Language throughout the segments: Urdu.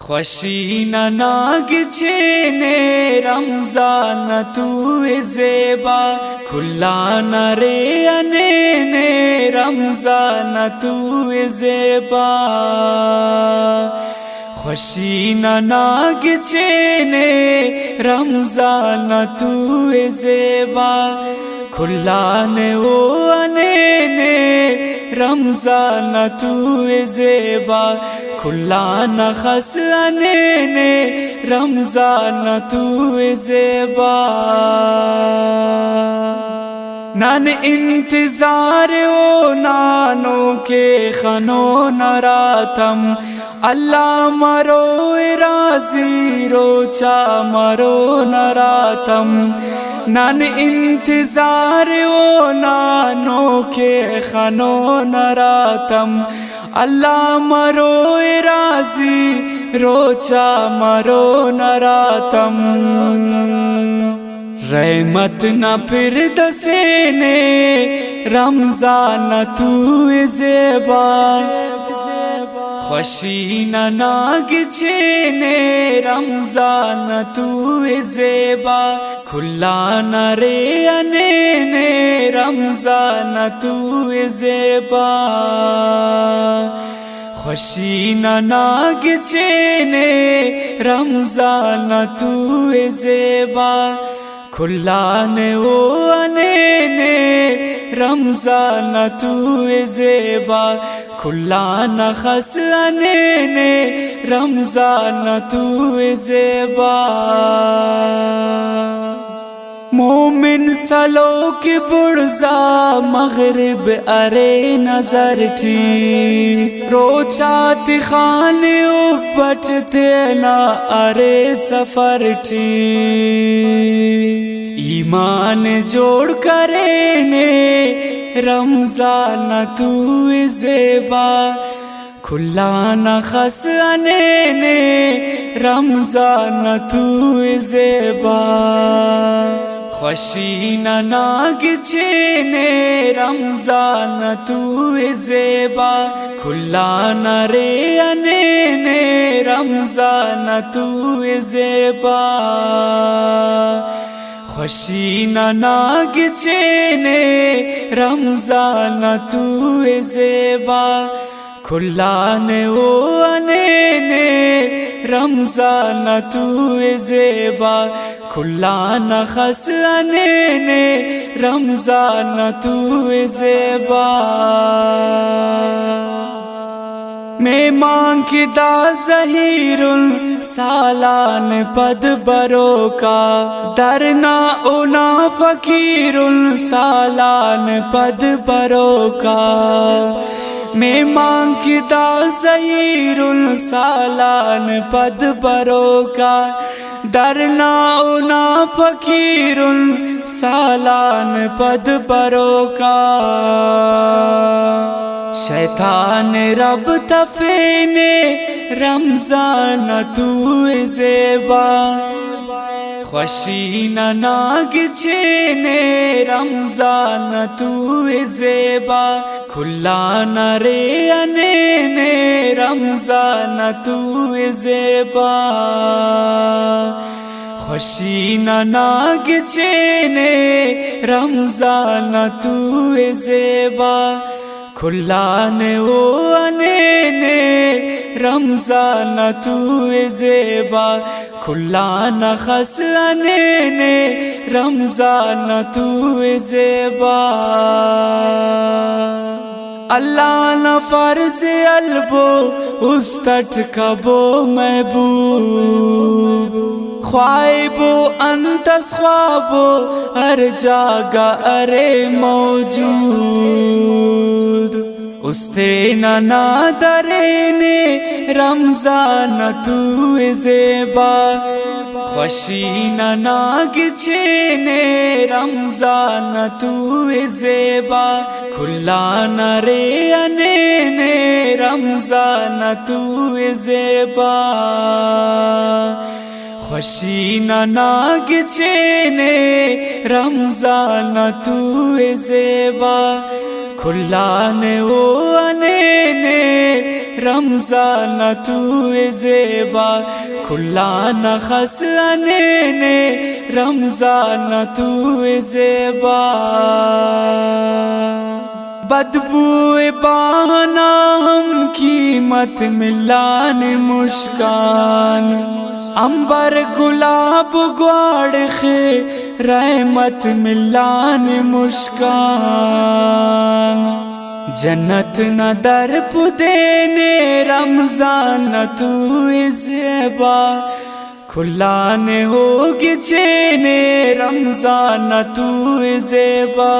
خوشین ناگ چینے رمضان تو زیبا کھلا نرے انے رمضان تو زیبا خوشین ناگ چینے رمضان تو زیبا کھلا نے او انے رمضان تو زیبا کھلا نخس انے رمضان تو زیبا نان انتظار او نانو کے خنو نراتم اللہ مرو راضی روچا مرو نراتم نان انتظار او نانو کے خنو نراتم اللہ مرو راضی روچا مرو نراتم رحمت نہ پھر دسینے رمضان تو زیبا خوشین ناگ چینے رمضان تو زیبا کھلا نرے انے رمضان تو زیبا خوشین ناگ چینے رمضان تو زیبا کھلا نے او انے رمضان تو زیبا کھلا نخس انے رمضان تو زیبا مومن سلو کی برزا مغرب ارے نظر تھی روچات خانے اپٹ تینا ارے سفر تھی ایمان جوڑ کرینے رمضان تو زیبا کھلا نخس انے رمضان تو زیبا خوشین ناگ چینے رمضان تو زیبا کھلا نرے انے رمضان تو زیبا خوشین ناگ چینے رمضان تو زیبا کھلا نے او انے رمضان تو زیبا کھلا نخس انے رمضان تو زیبا میں مانگ دا ظہیر سالان پد برو کا درنا اونا فقیر سالان پد برو کا میں مانگ دا ظہیر سالان پد برو کا درنا اونا فقیر سالان پد برو کا شیطان رب تفینے رمضان تو زیبا خوشین ناگ چینے رمضان تو زیبا کھلا نرے انے رمضان تو زیبا خوشین ناگ چینے رمضان تو زیبا کھلا نے او انے رمضان تو زیبا کھلا نخس انے رمضان تو زیبا اللہ نہ فرض البو استٹ کبو محبوب خوائبو انتس خوابو ہر جاگا ارے موجود استینا نادرینے رمضان تو زیبا خوشین ناگ چینے رمضان تو زیبا کھلا نرے انے رمضان تو زیبا خوشین ناگ چینے رمضان تو زیبا کھلا نے او انے رمضان تو زیبا کھلا نخس انے رمضان تو زیبا بدبو بہانا ہم قیمت ملان مشکان امبر گلاب گواڑ خے رحمت ملان مشکان جنت نہ در پدینے رمضان تو زیبا کھلا نے ہوگی چینے رمضان تو زیبا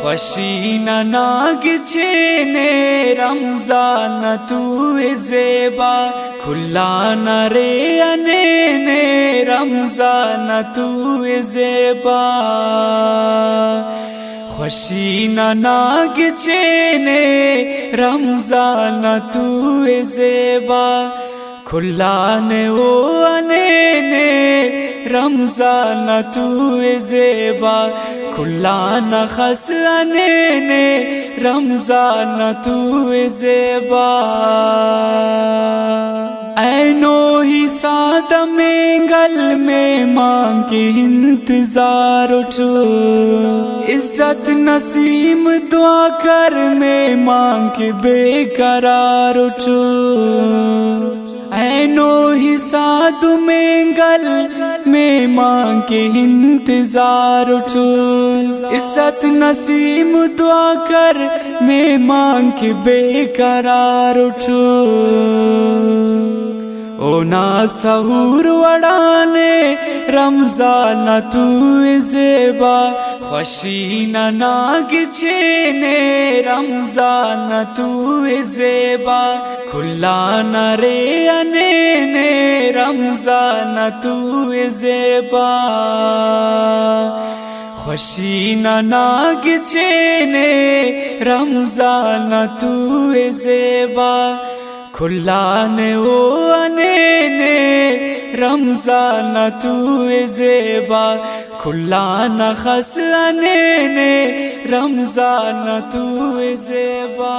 خوشی نہ ناگ چینے رمضان تو زیبا کھلا نہ رے انے رمضان تو زیبا خوشی نہ ناگ چینے رمضان تو زیبا کھلا نے او انے رمضان تو زیبا کھلا نہ خس انے رمضان تو زیبا اینو ہی ساتھ مینگل میں ماں کے انتظار اٹھو عزت نسیم دعا کر میں ماں کے بے قرار اٹھو اینو ہی ساتھ مینگل میں ماں کے انتظار اٹھو عزت نسیم دعا کر میں ماں کے بے قرار اٹھو او نا سحور وڑانے رمضان تو زیبا خوشی نہ ناگ چینے رمضان تو زیبا کھلا نہ رے انے رمضان تو زیبا خوشی نہ ناگ چینے رمضان تو زیبا کھلا نے او انے رمضان تو زیبا کھلا نہ خس انے رمضان تو زیبا